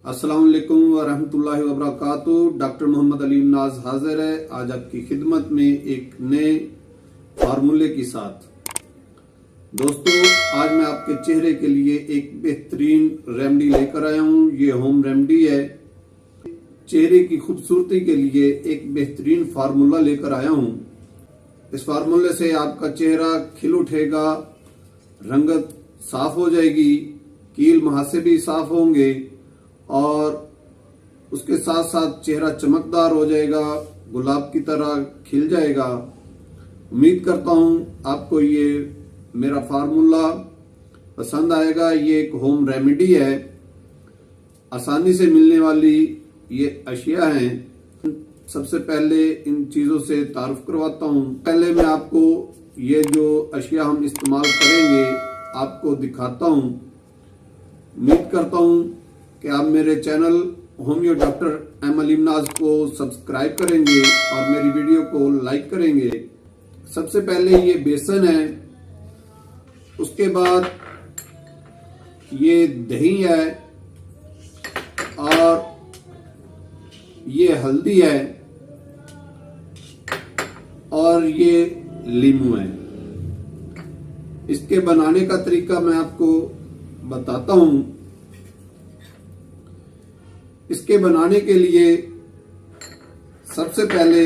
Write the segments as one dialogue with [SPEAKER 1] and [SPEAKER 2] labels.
[SPEAKER 1] अस्सलाम वालेकुम वरहमतुल्लाहि वबरकातुहू। डॉक्टर मोहम्मद अली नाज हाजिर है आज आपकी खिदमत में एक नए फार्मूले के साथ। दोस्तों, आज मैं आपके चेहरे के लिए एक बेहतरीन रेमेडी लेकर आया हूँ। ये होम रेमेडी है। चेहरे की खूबसूरती के लिए एक बेहतरीन फार्मूला लेकर आया हूँ। इस फार्मूले से आपका चेहरा खिल उठेगा, रंगत साफ हो जाएगी, कील मुहासे भी साफ होंगे और उसके साथ साथ चेहरा चमकदार हो जाएगा, गुलाब की तरह खिल जाएगा। उम्मीद करता हूं आपको ये मेरा फार्मूला पसंद आएगा। ये एक होम रेमेडी है, आसानी से मिलने वाली ये अशिया हैं। सबसे पहले इन चीज़ों से तारुफ करवाता हूं। पहले मैं आपको ये जो अशिया हम इस्तेमाल करेंगे आपको दिखाता हूं। उम्मीद करता हूं कि आप मेरे channel homeo doctor M Ali Naaz को सब्सक्राइब करेंगे और मेरी वीडियो को लाइक करेंगे। सबसे पहले ये बेसन है, उसके बाद ये दही है और ये हल्दी है और ये लीमू है। इसके बनाने का तरीका मैं आपको बताता हूं। इसके बनाने के लिए सबसे पहले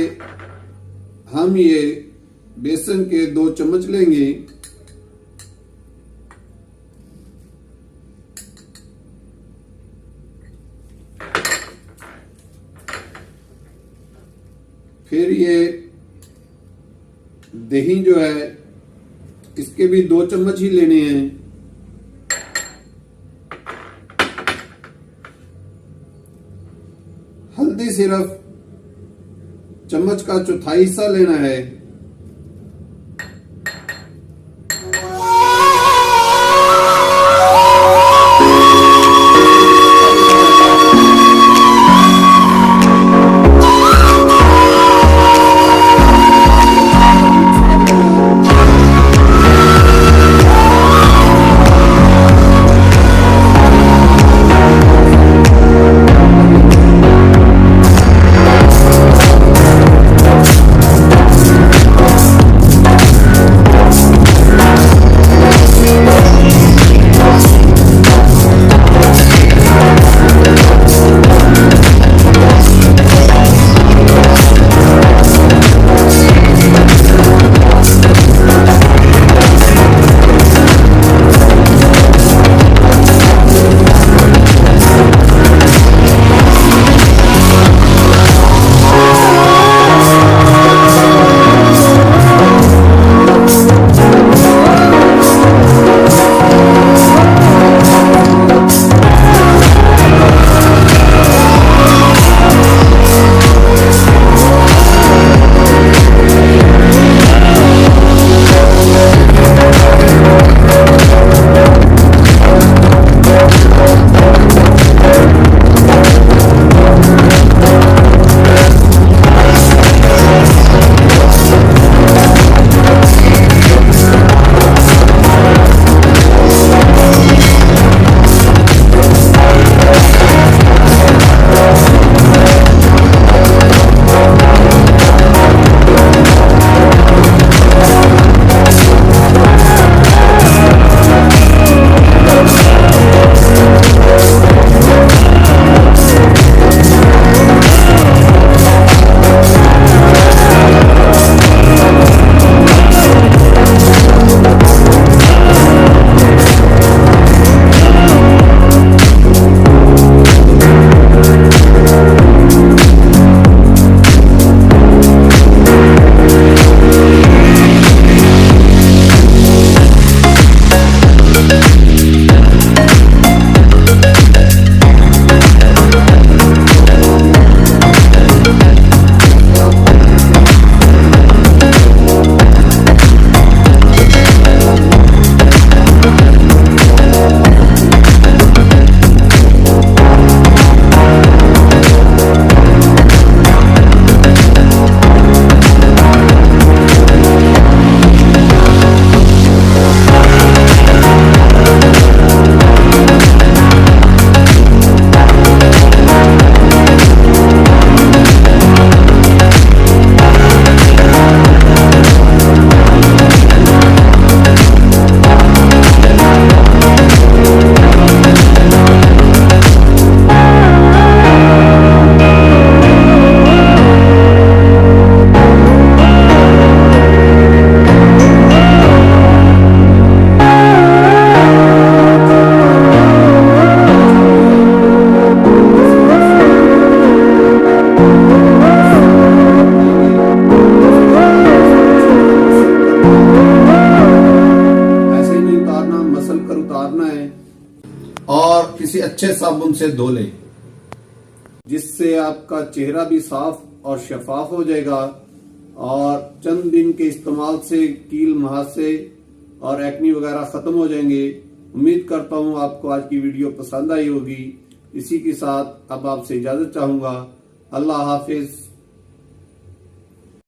[SPEAKER 1] हम ये बेसन के 2 चम्मच लेंगे। फिर ये दही जो है इसके भी 2 चम्मच ही लेने हैं। हल्दी सिर्फ चम्मच का चौथाई हिस्सा लेना है। साबुन से धो लें, जिससे आपका चेहरा भी साफ और शफाफ हो जाएगा और चंद दिन के इस्तेमाल से कील मुहासे और एक्नी वगैरह खत्म हो जाएंगे। उम्मीद करता हूं आपको आज की वीडियो पसंद आई होगी। इसी के साथ अब आपसे इजाजत चाहूंगा। अल्लाह हाफिज।